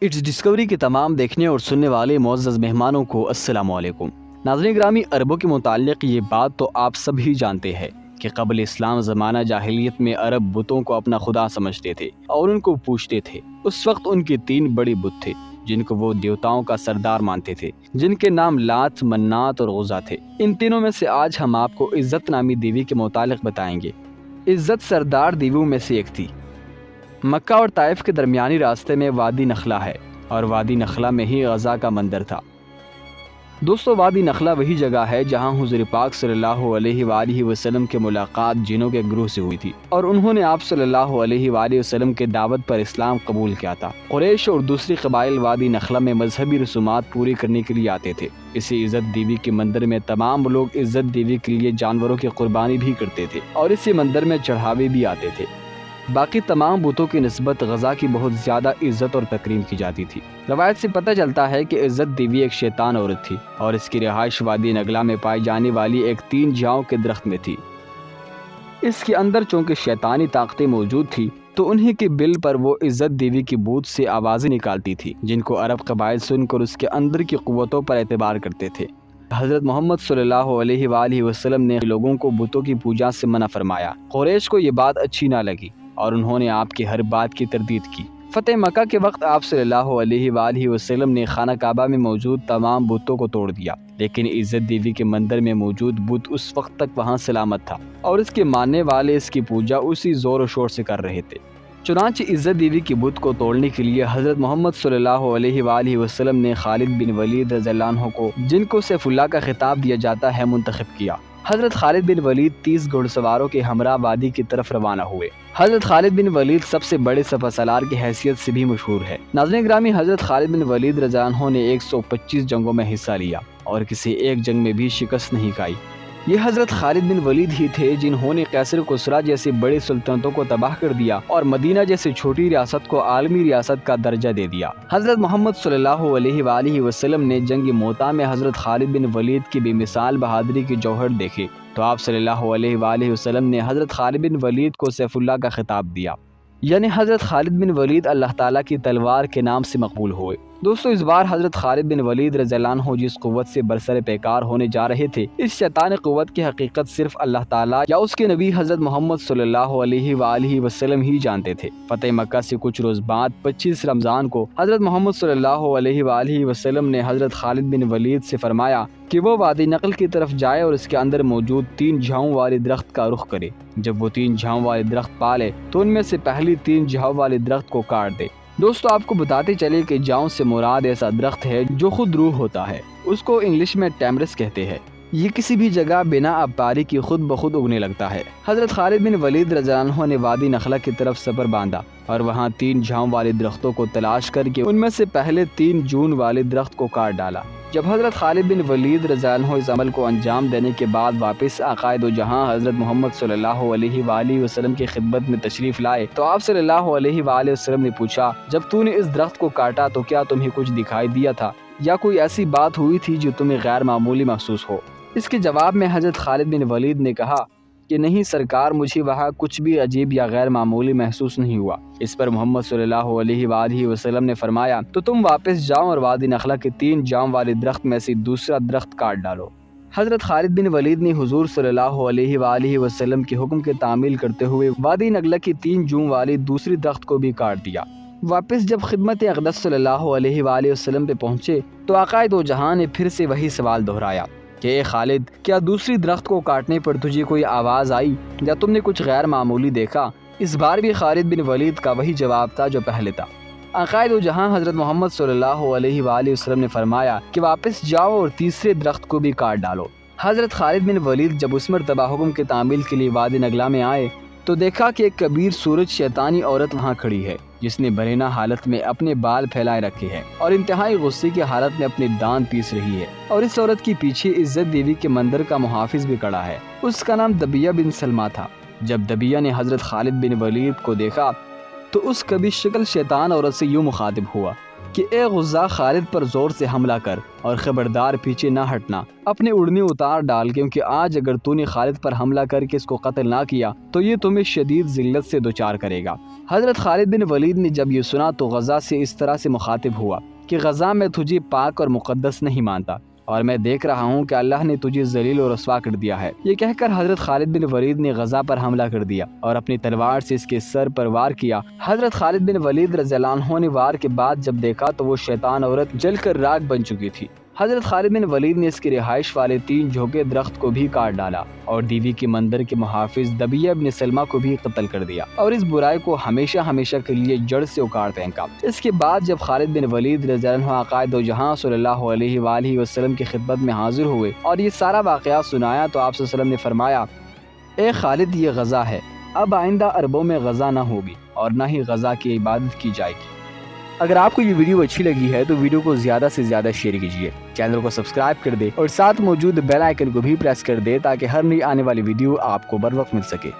It's Discovery کے تمام دیکھنے اور سننے والے معزز مہمانوں کو السلام علیکم۔ ناظرین گرامی، عربوں کے متعلق یہ بات تو آپ سب ہی جانتے ہیں کہ قبل اسلام زمانہ جاہلیت میں عرب بتوں کو اپنا خدا سمجھتے تھے اور ان کو پوجتے تھے۔ اس وقت ان کے 3 بڑے بت تھے جن کو وہ دیوتاؤں کا سردار مانتے تھے، جن کے نام لات، منات اور غزہ تھے۔ ان تینوں میں سے آج ہم آپ کو عزت نامی دیوی کے متعلق بتائیں گے۔ عزت سردار دیویوں میں سے ایک تھی۔ مکہ اور طائف کے درمیانی راستے میں وادی نخلہ ہے اور وادی نخلہ میں ہی غزہ کا مندر تھا۔ دوستو، وادی نخلہ وہی جگہ ہے جہاں حضور پاک صلی اللہ علیہ وآلہ وسلم کے ملاقات جنوں کے گروہ سے ہوئی تھی اور انہوں نے آپ صلی اللہ علیہ وآلہ وسلم کے دعوت پر اسلام قبول کیا تھا۔ قریش اور دوسری قبائل وادی نخلہ میں مذہبی رسومات پوری کرنے کے لیے آتے تھے۔ اسی عزت دیوی کے مندر میں تمام لوگ عزت دیوی کے لیے جانوروں کی قربانی بھی کرتے تھے اور اسی مندر میں چڑھاوے بھی آتے تھے۔ باقی تمام بتوں کی نسبت غزہ کی بہت زیادہ عزت اور تکریم کی جاتی تھی۔ روایت سے پتہ چلتا ہے کہ عزت دیوی ایک شیطان عورت تھی اور اس کی رہائش وادی نگلا میں پائی جانے والی ایک 3 جاؤں کے درخت میں تھی۔ اس کے اندر چونکہ شیطانی طاقتیں موجود تھی تو انہی کے بل پر وہ عزت دیوی کی بوت سے آوازیں نکالتی تھی، جن کو عرب قبائل سن کر اس کے اندر کی قوتوں پر اعتبار کرتے تھے۔ حضرت محمد صلی اللہ علیہ وآلہ وسلم نے لوگوں کو بتوں کی پوجا سے منع فرمایا۔ قریش کو یہ بات اچھی نہ لگی اور انہوں نے آپ کی ہر بات کی تردید کی۔ فتح مکہ کے وقت آپ صلی اللہ علیہ وآلہ وسلم نے خانہ کعبہ میں موجود تمام بتوں کو توڑ دیا، لیکن عزت دیوی کے مندر میں موجود بت اس وقت تک وہاں سلامت تھا اور اس کے ماننے والے اس کی پوجا اسی زور و شور سے کر رہے تھے۔ چنانچہ عزت دیوی کی بت کو توڑنے کے لیے حضرت محمد صلی اللہ علیہ وآلہ وسلم نے خالد بن ولید رضی اللہ عنہ کو، جن کو سیف اللہ کا خطاب دیا جاتا ہے، منتخب کیا۔ حضرت خالد بن ولید 30 گھڑ سواروں کے ہمراہ وادی کی طرف روانہ ہوئے۔ حضرت خالد بن ولید سب سے بڑے سپہ سالار کی حیثیت سے بھی مشہور ہے۔ ناظرین گرامی، حضرت خالد بن ولید رضی اللہ عنہ نے 125 جنگوں میں حصہ لیا اور کسی ایک جنگ میں بھی شکست نہیں کھائی۔ یہ حضرت خالد بن ولید ہی تھے جنہوں نے قیصر کسریٰ جیسی بڑی سلطنتوں کو تباہ کر دیا اور مدینہ جیسی چھوٹی ریاست کو عالمی ریاست کا درجہ دے دیا۔ حضرت محمد صلی اللہ علیہ وآلہ وسلم نے جنگ موطا میں حضرت خالد بن ولید کی بے مثال بہادری کے جوہر دیکھے تو آپ صلی اللہ علیہ وآلہ وسلم نے حضرت خالد بن ولید کو سیف اللہ کا خطاب دیا، یعنی حضرت خالد بن ولید اللہ تعالیٰ کی تلوار کے نام سے مقبول ہوئے۔ دوستو، اس بار حضرت خالد بن ولید رضی اللہ عنہ جس قوت سے برسر پیکار ہونے جا رہے تھے، اس شیطان قوت کی حقیقت صرف اللہ تعالیٰ یا اس کے نبی حضرت محمد صلی اللہ علیہ وآلہ وسلم ہی جانتے تھے۔ فتح مکہ سے کچھ روز بعد 25 رمضان کو حضرت محمد صلی اللہ علیہ وآلہ وسلم نے حضرت خالد بن ولید سے فرمایا کہ وہ وادی نقل کی طرف جائے اور اس کے اندر موجود 3 جھاؤں والے درخت کا رخ کرے۔ جب وہ 3 جھاؤں والے درخت پالے تو ان میں سے پہلی 3 جھاؤں والے درخت کو کاٹ دے۔ دوستو، آپ کو بتاتے چلے کہ جاؤں سے مراد ایسا درخت ہے جو خود روح ہوتا ہے۔ اس کو انگلش میں ٹیمرس کہتے ہیں۔ یہ کسی بھی جگہ بنا آبپاری کی خود بخود اگنے لگتا ہے۔ حضرت خالد بن ولید رضی اللہ عنہ نے وادی نخلہ کی طرف سفر باندھا اور وہاں 3 جھاؤں والے درختوں کو تلاش کر کے ان میں سے پہلے 3 جون والے درخت کو کاٹ ڈالا۔ جب حضرت خالد بن ولید رضی اللہ عنہ اس عمل کو انجام دینے کے بعد واپس آقائے دو جہاں حضرت محمد صلی اللہ علیہ وآلہ وسلم کی خدمت میں تشریف لائے تو آپ صلی اللہ علیہ وآلہ وسلم نے پوچھا، جب تو نے اس درخت کو کاٹا تو کیا تمہیں کچھ دکھائی دیا تھا یا کوئی ایسی بات ہوئی تھی جو تمہیں غیر معمولی محسوس ہو؟ اس کے جواب میں حضرت خالد بن ولید نے کہا کہ نہیں سرکار، مجھے وہاں کچھ بھی عجیب یا غیر معمولی محسوس نہیں ہوا۔ اس پر محمد صلی اللہ علیہ وآلہ وسلم نے فرمایا، تو تم واپس جاؤ اور وادی نخلہ کے 3 جاؤں والے درخت میں سے دوسرا درخت کاٹ ڈالو۔ حضرت خالد بن ولید نے حضور صلی اللہ علیہ وآلہ وسلم کے حکم کی تعمیل کرتے ہوئے وادی نخلہ کی 3 جون والی دوسری درخت کو بھی کاٹ دیا۔ واپس جب خدمت اقدس صلی اللہ علیہ وآلہ وسلم پہ پہنچے تو آقائے دو جہاں نے پھر سے وہی سوال دہرایا کہ اے خالد، کیا دوسری درخت کو کاٹنے پر تجھے کوئی آواز آئی یا تم نے کچھ غیر معمولی دیکھا؟ اس بار بھی خالد بن ولید کا وہی جواب تھا جو پہلے تھا۔ آقائے دو جہاں حضرت محمد صلی اللہ علیہ وآلہ وسلم نے فرمایا کہ واپس جاؤ اور تیسرے درخت کو بھی کاٹ ڈالو۔ حضرت خالد بن ولید جب اس مرتبہ حکم کی تعمیل کے لیے وادی نگلا میں آئے تو دیکھا کہ ایک کبیر سورج شیطانی عورت وہاں کھڑی ہے جس نے برہنہ حالت میں اپنے بال پھیلائے رکھے ہیں اور انتہائی غصے کی حالت میں اپنے دانت پیس رہی ہے، اور اس عورت کی پیچھے عزت دیوی کے مندر کا محافظ بھی کھڑا ہے۔ اس کا نام دبیہ بن سلمہ تھا۔ جب دبیہ نے حضرت خالد بن ولید کو دیکھا تو اس کبھی شکل شیطان عورت سے یوں مخاطب ہوا کہ اے غزہ خالد پر زور سے حملہ کر اور خبردار پیچھے نہ ہٹنا، اپنے اڑنے اتار ڈال، کیونکہ آج اگر تو نے خالد پر حملہ کر کے اس کو قتل نہ کیا تو یہ تمہیں شدید ذلت سے دوچار کرے گا۔ حضرت خالد بن ولید نے جب یہ سنا تو غزہ سے اس طرح سے مخاطب ہوا کہ غزہ میں تجھے پاک اور مقدس نہیں مانتا، اور میں دیکھ رہا ہوں کہ اللہ نے تجھے ذلیل و رسوا کر دیا ہے۔ یہ کہہ کر حضرت خالد بن ولید نے غزہ پر حملہ کر دیا اور اپنی تلوار سے اس کے سر پر وار کیا۔ حضرت خالد بن ولید رضی اللہ عنہ نے وار کے بعد جب دیکھا تو وہ شیطان عورت جل کر راکھ بن چکی تھی۔ حضرت خالد بن ولید نے اس کی رہائش والے 3 جھوکے درخت کو بھی کاٹ ڈالا اور دیوی کے مندر کے محافظ دبیہ بن سلمہ کو بھی قتل کر دیا اور اس برائی کو ہمیشہ ہمیشہ کے لیے جڑ سے اکاڑ پھینکا۔ اس کے بعد جب خالد بن ولید رضی اللہ عنہ عقائد و جہاں صلی اللہ علیہ وآلہ وسلم کی خدمت میں حاضر ہوئے اور یہ سارا واقعہ سنایا تو آپ صلی اللہ علیہ وسلم نے فرمایا، اے خالد یہ غزہ ہے، اب آئندہ عربوں میں غزہ نہ ہوگی اور نہ ہی غزہ کی عبادت کی جائے گی۔ اگر آپ کو یہ ویڈیو اچھی لگی ہے تو ویڈیو کو زیادہ سے زیادہ شیئر کیجیے، چینل کو سبسکرائب کر دے اور ساتھ موجود بیل آئیکن کو بھی پریس کر دے تاکہ ہر نئی آنے والی ویڈیو آپ کو بر وقت مل سکے۔